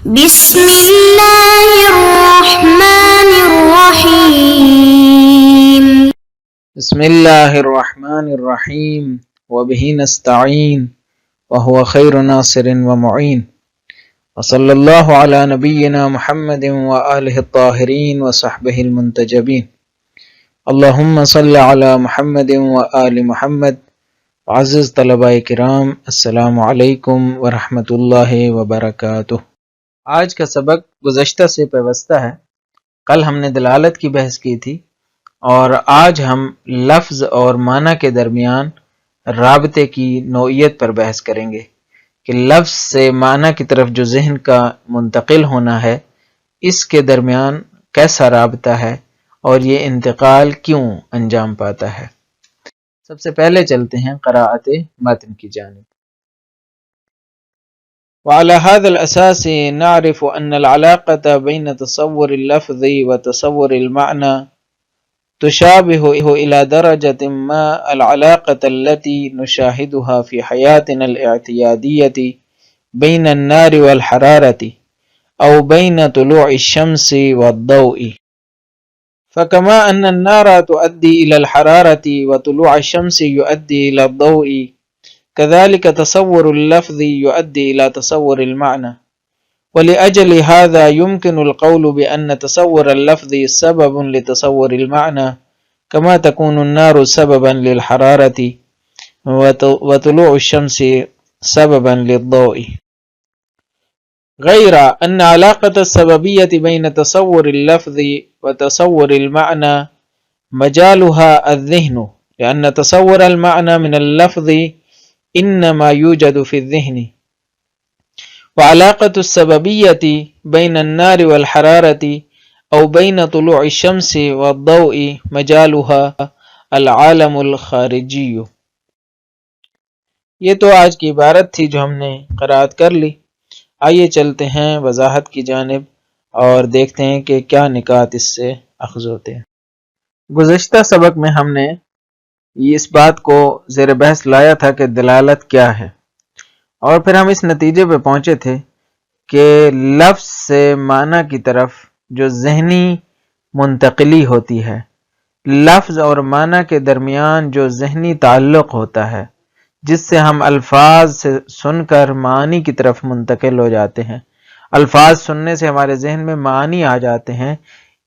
بسم الله الرحمن الرحيم. بسم الله الرحمن الرحيم وبه نستعين وهو خير ناصر ومعين وصلى الله على نبينا محمد وآله الطاهرين وصحبه المنتجبين. اللهم صل على محمد وآل محمد. عزیز طلباء کرام، السلام علیکم ورحمۃ اللہ وبرکاتہ۔ آج کا سبق گزشتہ سے پیوستہ ہے۔ کل ہم نے دلالت کی بحث کی تھی اور آج ہم لفظ اور معنی کے درمیان رابطے کی نوعیت پر بحث کریں گے کہ لفظ سے معنی کی طرف جو ذہن کا منتقل ہونا ہے، اس کے درمیان کیسا رابطہ ہے اور یہ انتقال کیوں انجام پاتا ہے۔ سب سے پہلے چلتے ہیں قراءت متن کی جانب۔ وعلى هذا الأساس نعرف أن العلاقة بين تصور اللفظ وتصور المعنى تشابه إلى درجة ما العلاقة التي نشاهدها في حياتنا الاعتيادية بين النار والحرارة أو بين طلوع الشمس والضوء، فكما أن النار تؤدي إلى الحرارة وطلوع الشمس يؤدي إلى الضوء، كذلك تصور اللفظ يؤدي إلى تصور المعنى. ولأجل هذا يمكن القول بأن تصور اللفظ سبب لتصور المعنى، كما تكون النار سببا للحرارة وطلوع الشمس سببا للضوء، غير أن علاقة السببية بين تصور اللفظ وتصور المعنى مجالها الذهن، لأن تصور المعنى من اللفظ إنما يوجد في الذهن، وعلاقة السببية بين النار والحرارة أو بين طلوع الشمس والضوء مجالها العالم الخارجي۔ یہ تو آج کی عبارت تھی جو ہم نے قرأت کر لی۔ آئیے چلتے ہیں وضاحت کی جانب اور دیکھتے ہیں کہ کیا نکات اس سے اخذ ہوتے ہیں۔ گزشتہ سبق میں ہم نے اس بات کو زیر بحث لایا تھا کہ دلالت کیا ہے، اور پھر ہم اس نتیجے پہ پہنچے تھے کہ لفظ سے معنی کی طرف جو ذہنی منتقلی ہوتی ہے، لفظ اور معنی کے درمیان جو ذہنی تعلق ہوتا ہے، جس سے ہم الفاظ سے سن کر معانی کی طرف منتقل ہو جاتے ہیں، الفاظ سننے سے ہمارے ذہن میں معانی آ جاتے ہیں،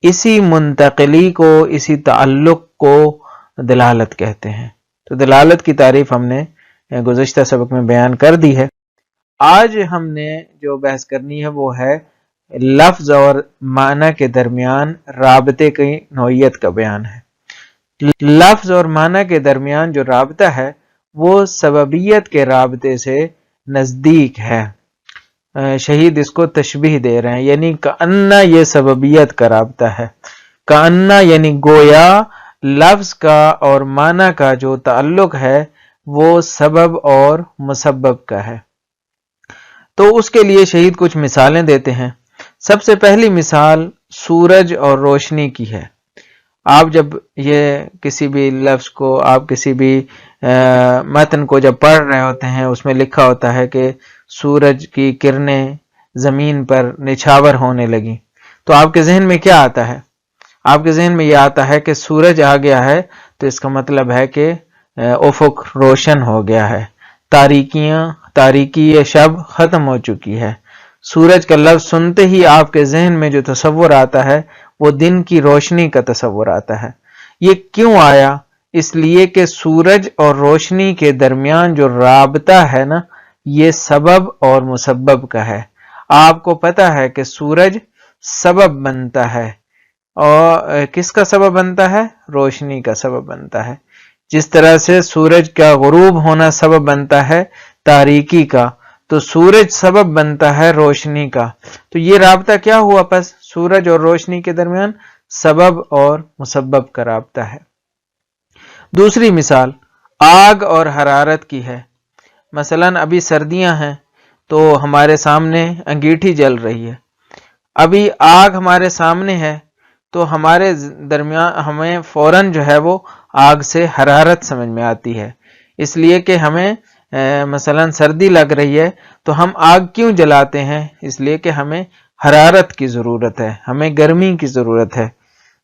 اسی منتقلی کو، اسی تعلق کو دلالت کہتے ہیں۔ تو دلالت کی تعریف ہم نے گزشتہ سبق میں بیان کر دی ہے۔ آج ہم نے جو بحث کرنی ہے وہ ہے لفظ اور معنی کے درمیان رابطے کی نوعیت کا بیان ہے۔ لفظ اور معنی کے درمیان جو رابطہ ہے وہ سببیت کے رابطے سے نزدیک ہے۔ شہید اس کو تشبیہ دے رہے ہیں، یعنی کأنہ یہ سببیت کا رابطہ ہے۔ کأنہ یعنی گویا لفظ کا اور معنی کا جو تعلق ہے وہ سبب اور مسبب کا ہے۔ تو اس کے لیے شہید کچھ مثالیں دیتے ہیں۔ سب سے پہلی مثال سورج اور روشنی کی ہے۔ آپ جب یہ کسی بھی لفظ کو، آپ کسی بھی متن کو جب پڑھ رہے ہوتے ہیں، اس میں لکھا ہوتا ہے کہ سورج کی کرنیں زمین پر نچھاور ہونے لگیں، تو آپ کے ذہن میں کیا آتا ہے؟ آپ کے ذہن میں یہ آتا ہے کہ سورج آ گیا ہے، تو اس کا مطلب ہے کہ افق روشن ہو گیا ہے، تاریکی شب ختم ہو چکی ہے۔ سورج کا لفظ سنتے ہی آپ کے ذہن میں جو تصور آتا ہے وہ دن کی روشنی کا تصور آتا ہے۔ یہ کیوں آیا؟ اس لیے کہ سورج اور روشنی کے درمیان جو رابطہ ہے نا، یہ سبب اور مسبب کا ہے۔ آپ کو پتہ ہے کہ سورج سبب بنتا ہے، اور کس کا سبب بنتا ہے؟ روشنی کا سبب بنتا ہے۔ جس طرح سے سورج کا غروب ہونا سبب بنتا ہے تاریکی کا، تو سورج سبب بنتا ہے روشنی کا۔ تو یہ رابطہ کیا ہوا؟ پس سورج اور روشنی کے درمیان سبب اور مسبب کا رابطہ ہے۔ دوسری مثال آگ اور حرارت کی ہے۔ مثلا ابھی سردیاں ہیں تو ہمارے سامنے انگیٹھی جل رہی ہے۔ ابھی آگ ہمارے سامنے ہے تو ہمارے درمیان ہمیں فوراً جو ہے وہ آگ سے حرارت سمجھ میں آتی ہے، اس لیے کہ ہمیں مثلا سردی لگ رہی ہے تو ہم آگ کیوں جلاتے ہیں؟ اس لیے کہ ہمیں حرارت کی ضرورت ہے، ہمیں گرمی کی ضرورت ہے.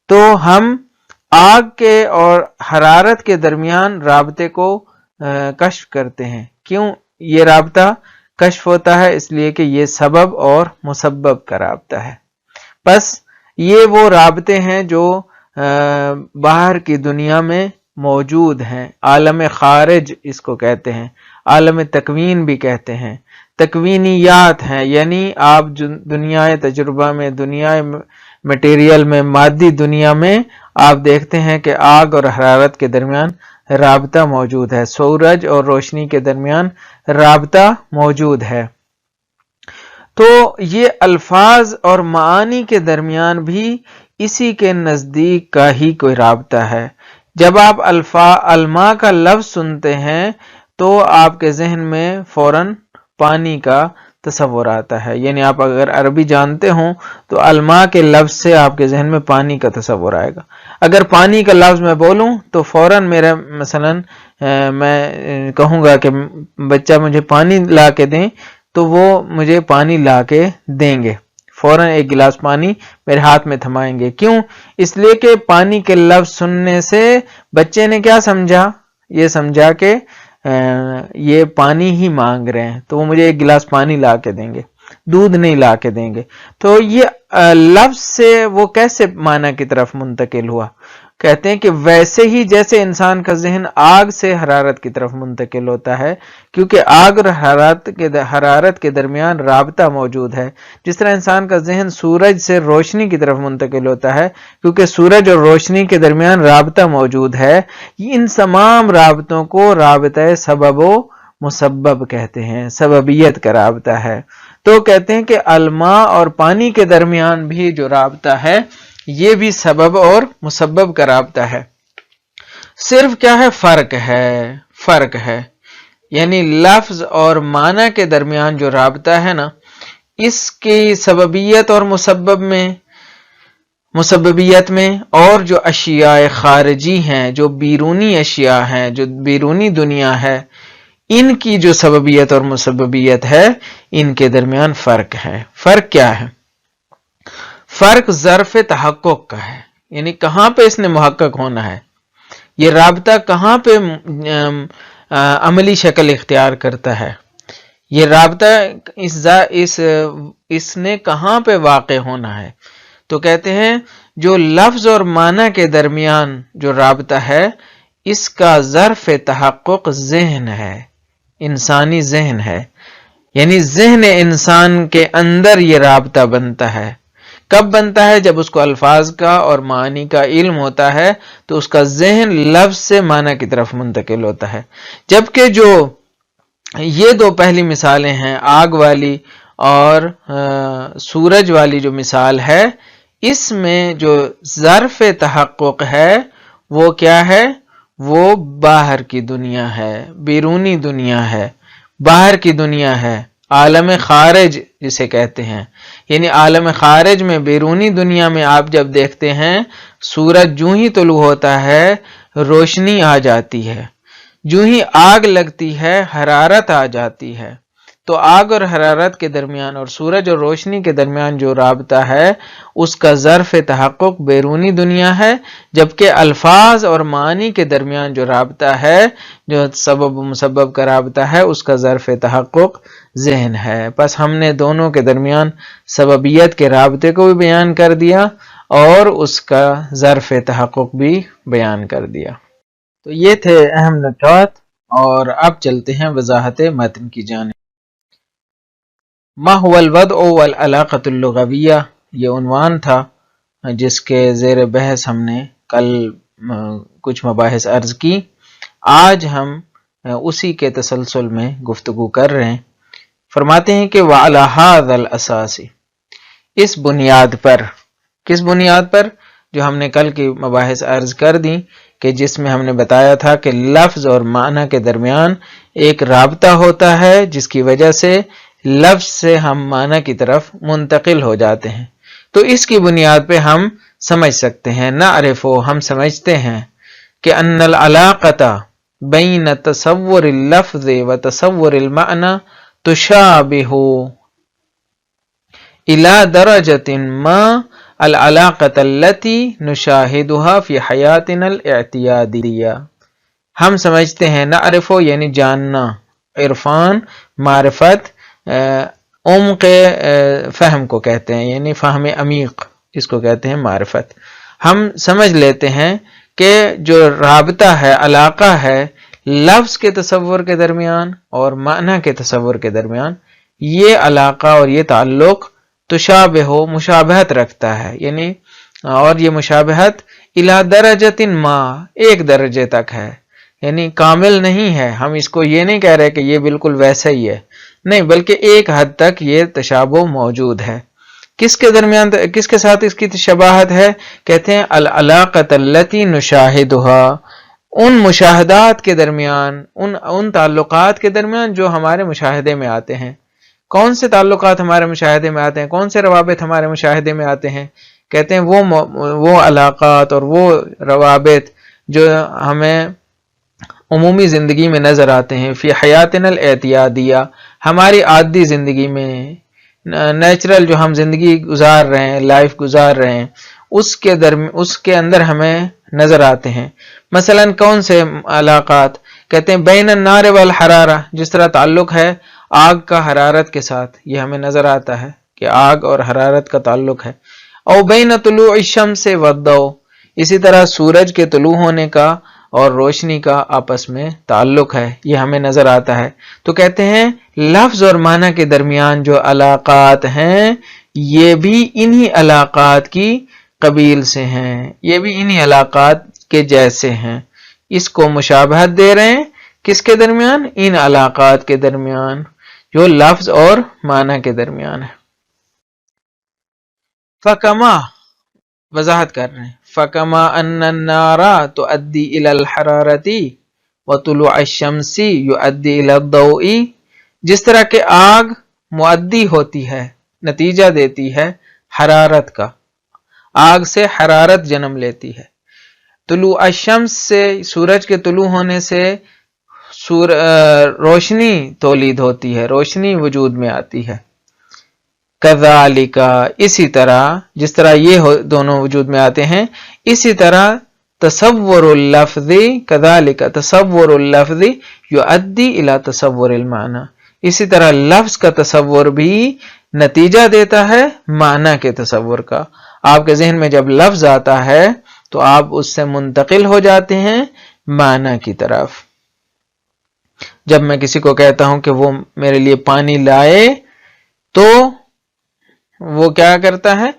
تو ہم آگ کے اور حرارت کے درمیان رابطے کو کشف کرتے ہیں. کیوں یہ رابطہ کشف ہوتا ہے؟ اس لیے کہ یہ سبب اور مسبب کا رابطہ ہے. بس یہ وہ رابطے ہیں جو باہر کی دنیا میں موجود ہیں. عالم خارج اس کو کہتے ہیں، عالم تکوین بھی کہتے ہیں. تکوینیات ہیں، یعنی آپ دنیا تجربہ میں، دنیا مٹیریل میں، مادی دنیا میں آپ دیکھتے ہیں کہ آگ اور حرارت کے درمیان رابطہ موجود ہے، سورج اور روشنی کے درمیان رابطہ موجود ہے. تو یہ الفاظ اور معانی کے درمیان بھی اسی کے نزدیک کا ہی کوئی رابطہ ہے. جب آپ الماء کا لفظ سنتے ہیں تو آپ کے ذہن میں فوراً پانی کا تصور آتا ہے. یعنی آپ اگر عربی جانتے ہوں تو الماء کے لفظ سے آپ کے ذہن میں پانی کا تصور آئے گا. اگر پانی کا لفظ میں بولوں تو فوراً میرا مثلا میں کہوں گا کہ بچہ مجھے پانی لا کے دیں تو وہ مجھے پانی لا کے دیں گے، فوراً ایک گلاس پانی میرے ہاتھ میں تھمائیں گے. کیوں؟ اس لیے کہ پانی کے لفظ سننے سے بچے نے کیا سمجھا؟ یہ سمجھا کہ یہ پانی ہی مانگ رہے ہیں تو وہ مجھے ایک گلاس پانی لا کے دیں گے، دودھ نہیں لا کے دیں گے. تو یہ لفظ سے وہ کیسے معنی کی طرف منتقل ہوا؟ کہتے ہیں کہ ویسے ہی جیسے انسان کا ذہن آگ سے حرارت کی طرف منتقل ہوتا ہے، کیونکہ آگ اور حرارت کے درمیان رابطہ موجود ہے. جس طرح انسان کا ذہن سورج سے روشنی کی طرف منتقل ہوتا ہے کیونکہ سورج اور روشنی کے درمیان رابطہ موجود ہے. ان تمام رابطوں کو رابطہ سبب و مسبب کہتے ہیں، سببیت کا رابطہ ہے. تو کہتے ہیں کہ الماء اور پانی کے درمیان بھی جو رابطہ ہے یہ بھی سبب اور مسبب کا رابطہ ہے. صرف کیا ہے؟ فرق ہے. یعنی لفظ اور معنی کے درمیان جو رابطہ ہے نا، اس کی سببیت اور مسببیت میں اور جو اشیاء خارجی ہیں، جو بیرونی اشیاء ہیں، جو بیرونی دنیا ہے، ان کی جو سببیت اور مسببیت ہے ان کے درمیان فرق ہے. فرق کیا ہے؟ فرق ظرف تحقق کا ہے. یعنی کہاں پہ اس نے محقق ہونا ہے، یہ رابطہ کہاں پہ عملی شکل اختیار کرتا ہے، یہ رابطہ اس نے کہاں پہ واقع ہونا ہے. تو کہتے ہیں جو لفظ اور معنی کے درمیان جو رابطہ ہے اس کا ظرف تحقق ذہن ہے، انسانی ذہن ہے. یعنی ذہن انسان کے اندر یہ رابطہ بنتا ہے. کب بنتا ہے؟ جب اس کو الفاظ کا اور معانی کا علم ہوتا ہے تو اس کا ذہن لفظ سے معنی کی طرف منتقل ہوتا ہے. جبکہ جو یہ دو پہلی مثالیں ہیں، آگ والی اور سورج والی جو مثال ہے، اس میں جو ظرف تحقق ہے وہ کیا ہے؟ وہ باہر کی دنیا ہے، بیرونی دنیا ہے، باہر کی دنیا ہے، عالم خارج جسے کہتے ہیں. یعنی عالم خارج میں، بیرونی دنیا میں آپ جب دیکھتے ہیں سورج جوں ہی طلوع ہوتا ہے روشنی آ جاتی ہے، جوں ہی آگ لگتی ہے حرارت آ جاتی ہے. تو آگ اور حرارت کے درمیان اور سورج اور روشنی کے درمیان جو رابطہ ہے اس کا ظرف تحقق بیرونی دنیا ہے، جبکہ الفاظ اور معانی کے درمیان جو رابطہ ہے، جو سبب و مسبب کا رابطہ ہے، اس کا ظرف تحقق ذہن ہے. پس ہم نے دونوں کے درمیان سببیت کے رابطے کو بھی بیان کر دیا اور اس کا ظرف تحقق بھی بیان کر دیا. تو یہ تھے اہم نکات، اور اب چلتے ہیں وضاحت متن کی جانب. ما هو الوضع والعلاقة اللغویہ، یہ عنوان تھا جس کے زیر بحث ہم نے کل کچھ مباحث عرض کی. آج ہم اسی کے تسلسل میں گفتگو کر رہے ہیں. فرماتے ہیں کہ وعلى هذا الاساس، اس بنیاد پر. کس بنیاد پر؟ جو ہم نے کل کی مباحث عرض کر دی کہ جس میں ہم نے بتایا تھا کہ لفظ اور معنی کے درمیان ایک رابطہ ہوتا ہے جس کی وجہ سے لفظ سے ہم معنی کی طرف منتقل ہو جاتے ہیں. تو اس کی بنیاد پہ ہم سمجھ سکتے ہیں، نعرف، ہم سمجھتے ہیں کہ ان العلاقۃ، بین تصور اللفظ و تصور المعنی تشابہ الى درجۃ ما العلاقۃ التي نشاہدها فی حیاتنا الاعتیادیہ. ہم سمجھتے ہیں، نعرف یعنی جاننا، عرفان معرفت، عمق فہم کو کہتے ہیں، یعنی فہم عمیق اس کو کہتے ہیں معرفت. ہم سمجھ لیتے ہیں کہ جو رابطہ ہے، علاقہ ہے لفظ کے تصور کے درمیان اور معنی کے تصور کے درمیان، یہ علاقہ اور یہ تعلق تشابہ ہو، مشابہت رکھتا ہے، یعنی اور یہ مشابہت الی درجۃ ما، ایک درجے تک ہے، یعنی کامل نہیں ہے. ہم اس کو یہ نہیں کہہ رہے کہ یہ بالکل ویسا ہی ہے، نہیں، بلکہ ایک حد تک یہ تشابہ موجود ہے. کس کے درمیان، کس کے ساتھ اس کی تشابہت ہے؟ کہتے ہیں العلاقۃ التی نشاہدها، ان مشاہدات کے درمیان، ان تعلقات کے درمیان جو ہمارے مشاہدے میں آتے ہیں. کون سے تعلقات ہمارے مشاہدے میں آتے ہیں؟ کون سے روابط ہمارے مشاہدے میں آتے ہیں؟ کہتے ہیں وہ علاقات اور وہ روابط جو ہمیں عمومی زندگی میں نظر آتے ہیں، فی حیاتنا الاعتیادیہ، ہماری عادی زندگی میں، نیچرل جو ہم زندگی گزار رہے ہیں، لائف گزار رہے ہیں، اس کے اندر ہمیں نظر آتے ہیں. مثلا کون سے علاقات؟ کہتے ہیں بین النار والحرارہ، جس طرح تعلق ہے آگ کا حرارت کے ساتھ، یہ ہمیں نظر آتا ہے کہ آگ اور حرارت کا تعلق ہے. او بین طلوع الشمس والضوء، اسی طرح سورج کے طلوع ہونے کا اور روشنی کا آپس میں تعلق ہے، یہ ہمیں نظر آتا ہے. تو کہتے ہیں لفظ اور معنی کے درمیان جو علاقات ہیں یہ بھی انہی علاقات کی قبیل سے ہیں، یہ بھی انہی علاقات کے جیسے ہیں. اس کو مشابہت دے رہے ہیں کس کے درمیان؟ ان علاقات کے درمیان جو لفظ اور معنی کے درمیان ہے. فکما، وضاحت کر رہے ہیں، فکما ان النار تؤدی الی الحرارۃ وطلوع الشمس یؤدی الی الضوء، جس طرح کہ آگ مؤدی ہوتی ہے، نتیجہ دیتی ہے حرارت کا، آگ سے حرارت جنم لیتی ہے. طلوع الشمس سے، سورج کے طلوع ہونے سے روشنی تولید ہوتی ہے، روشنی وجود میں آتی ہے. کذالک، اسی طرح جس طرح یہ دونوں وجود میں آتے ہیں، اسی طرح تصور اللفظ، کذالک تصور اللفظ یؤدی الی تصور المعنی، اسی طرح لفظ کا تصور بھی نتیجہ دیتا ہے معنی کے تصور کا. آپ کے ذہن میں جب لفظ آتا ہے تو آپ اس سے منتقل ہو جاتے ہیں معنی کی طرف. جب میں کسی کو کہتا ہوں کہ وہ میرے لیے پانی لائے تو وہ کیا کرتا ہے؟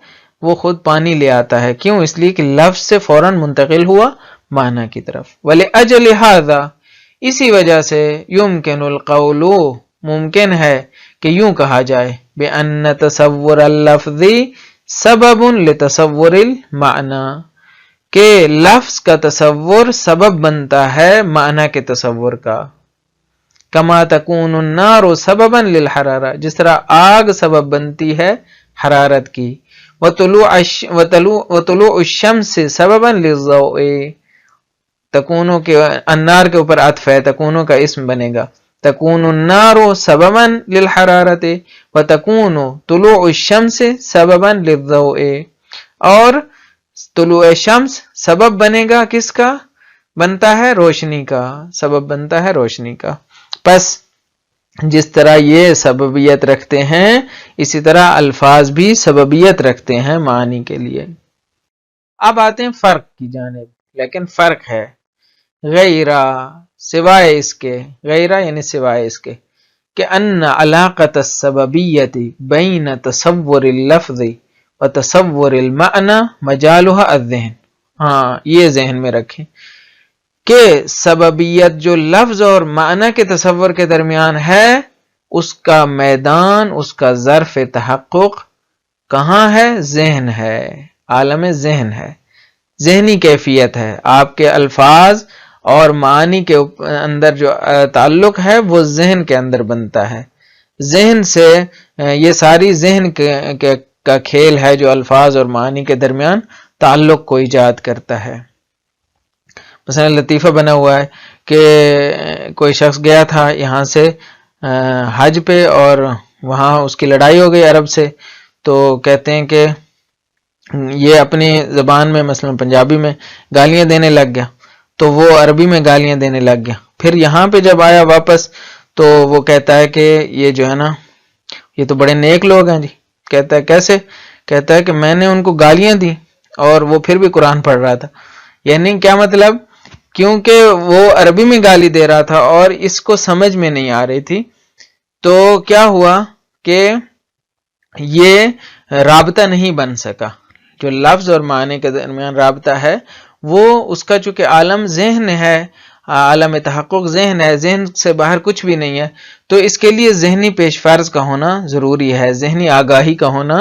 وہ خود پانی لے آتا ہے. کیوں؟ اس لیے کہ لفظ سے فوراً منتقل ہوا معنی کی طرف. وَلِأَجْلِ هَذَا، اسی وجہ سے يُمْكِنُ الْقَوْلُ، ممکن ہے کہ یوں کہا جائے بِأَنَّ تَصَوُّرَ اللَّفْظِ سَبَبٌ لِتَصَوُّرِ الْمَعْنَى، کہ لفظ کا تصور سبب بنتا ہے معنی کے تصور کا. کما تکون النار سببا للحرارہ، جس طرح آگ سبب بنتی ہے حرارت کی. وطلوع الشمس سببا للضوء، تکونوں کے النار کے اوپر عطف ہے، تکونوں کا اسم بنے گا. تکون النار سببا للحرارت وتکون طلوع الشمس سببا للضوء، اور طلوع شمس سبب بنے گا کس کا؟ بنتا ہے روشنی کا، سبب بنتا ہے روشنی کا. پس جس طرح یہ سببیت رکھتے ہیں اسی طرح الفاظ بھی سببیت رکھتے ہیں معنی کے لیے. اب آتے ہیں فرق کی جانب، لیکن فرق ہے غیرہ، سوائے اس کے، غیرہ یعنی سوائے اس کے، کہ ان علاقۃ السببیت بین تصور اللفظ و تصور المعنی مجالها الذہن. ہاں یہ ذہن میں رکھیں کہ سببیت جو لفظ اور معنی کے تصور کے درمیان ہے اس کا میدان، اس کا ظرف تحقق کہاں ہے؟ ذہن ہے، عالم ذہن ہے، ذہنی کیفیت ہے. آپ کے الفاظ اور معانی کے اندر جو تعلق ہے وہ ذہن کے اندر بنتا ہے. ذہن سے یہ ساری ذہن کا کھیل ہے جو الفاظ اور معانی کے درمیان تعلق کو ایجاد کرتا ہے. مثلا لطیفہ بنا ہوا ہے کہ کوئی شخص گیا تھا یہاں سے حج پہ اور وہاں اس کی لڑائی ہو گئی عرب سے، تو کہتے ہیں کہ یہ اپنی زبان میں مثلا پنجابی میں گالیاں دینے لگ گیا، تو وہ عربی میں گالیاں دینے لگ گیا. پھر یہاں پہ جب آیا واپس تو وہ کہتا ہے کہ یہ جو ہے نا یہ تو بڑے نیک لوگ ہیں جی. کہتا ہے کیسے؟ کہتا ہے کہ میں نے ان کو گالیاں دی اور وہ پھر بھی قرآن پڑھ رہا تھا. یعنی کیا مطلب؟ کیونکہ وہ عربی میں گالی دے رہا تھا اور اس کو سمجھ میں نہیں آ رہی تھی، تو کیا ہوا کہ یہ رابطہ نہیں بن سکا. جو لفظ اور معنی کے درمیان رابطہ ہے وہ اس کا چونکہ عالم ذہن ہے، عالم تحقق ذہن ہے، ذہن سے باہر کچھ بھی نہیں ہے، تو اس کے لیے ذہنی پیش فرض کا ہونا ضروری ہے، ذہنی آگاہی کا ہونا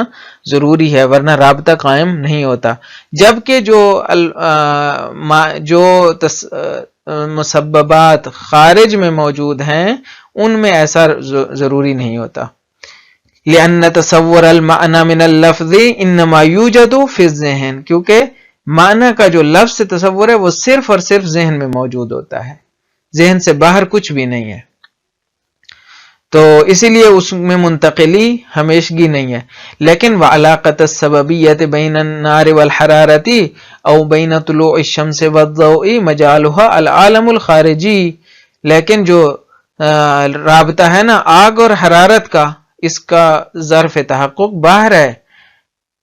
ضروری ہے، ورنہ رابطہ قائم نہیں ہوتا. جبکہ جو مسببات خارج میں موجود ہیں ان میں ایسا ضروری نہیں ہوتا. لأن تصور المعنى من اللفظ انما يوجد في الذهن، کیونکہ معنی کا جو لفظ سے تصور ہے وہ صرف اور صرف ذہن میں موجود ہوتا ہے، ذہن سے باہر کچھ بھی نہیں ہے، تو اسی لیے اس میں منتقلی ہمیشگی نہیں ہے. لیکن وعلاقۃ السببیۃ بین النار والحرارۃ او بین طلوع الشمس والضوء مجالها العالم الخارجی، لیکن جو رابطہ ہے نا آگ اور حرارت کا، اس کا ظرف تحقق باہر ہے.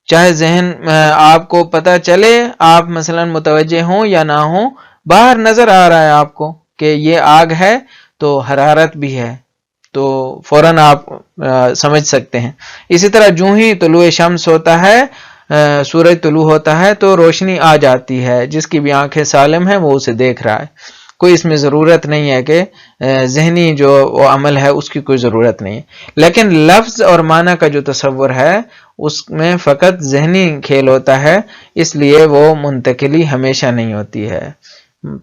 چاہے ذہن آپ کو پتہ چلے، آپ مثلا متوجہ ہوں یا نہ ہوں، باہر نظر آ رہا ہے آپ کو کہ یہ آگ ہے تو حرارت بھی ہے، تو فوراً آپ سمجھ سکتے ہیں. اسی طرح جو ہی طلوع شمس ہوتا ہے، سورج طلوع ہوتا ہے تو روشنی آ جاتی ہے، جس کی بھی آنکھیں سالم ہیں وہ اسے دیکھ رہا ہے. کوئی اس میں ضرورت نہیں ہے کہ ذہنی جو وہ عمل ہے اس کی کوئی ضرورت نہیں ہے. لیکن لفظ اور معنی کا جو تصور ہے اس میں فقط ذہنی کھیل ہوتا ہے، اس لیے وہ منتقلی ہمیشہ نہیں ہوتی ہے.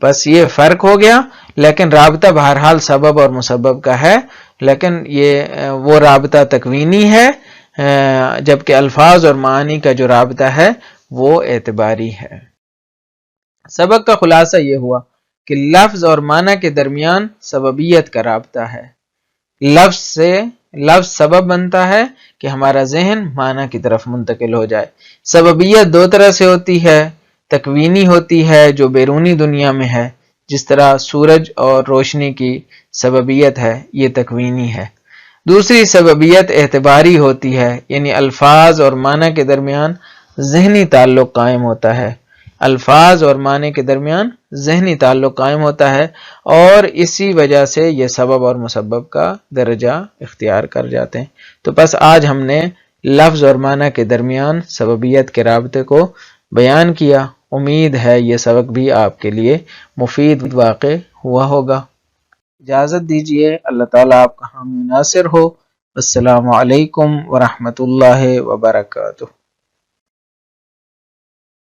بس یہ فرق ہو گیا، لیکن رابطہ بہرحال سبب اور مسبب کا ہے، لیکن یہ وہ رابطہ تکوینی ہے، جبکہ الفاظ اور معانی کا جو رابطہ ہے وہ اعتباری ہے. سبق کا خلاصہ یہ ہوا کہ لفظ اور معنی کے درمیان سببیت کا رابطہ ہے. لفظ سبب بنتا ہے کہ ہمارا ذہن معنی کی طرف منتقل ہو جائے. سببیت دو طرح سے ہوتی ہے، تکوینی ہوتی ہے جو بیرونی دنیا میں ہے، جس طرح سورج اور روشنی کی سببیت ہے، یہ تکوینی ہے. دوسری سببیت اعتباری ہوتی ہے، یعنی الفاظ اور معنی کے درمیان ذہنی تعلق قائم ہوتا ہے. الفاظ اور معنی کے درمیان ذہنی تعلق قائم ہوتا ہے، اور اسی وجہ سے یہ سبب اور مسبب کا درجہ اختیار کر جاتے ہیں. تو بس آج ہم نے لفظ اور معنی کے درمیان سببیت کے رابطے کو بیان کیا. امید ہے یہ سبق بھی آپ کے لیے مفید واقع ہوا ہوگا. اجازت دیجیے، اللہ تعالیٰ آپ کا حامی ناصر ہو. السلام علیکم ورحمۃ اللہ وبرکاتہ.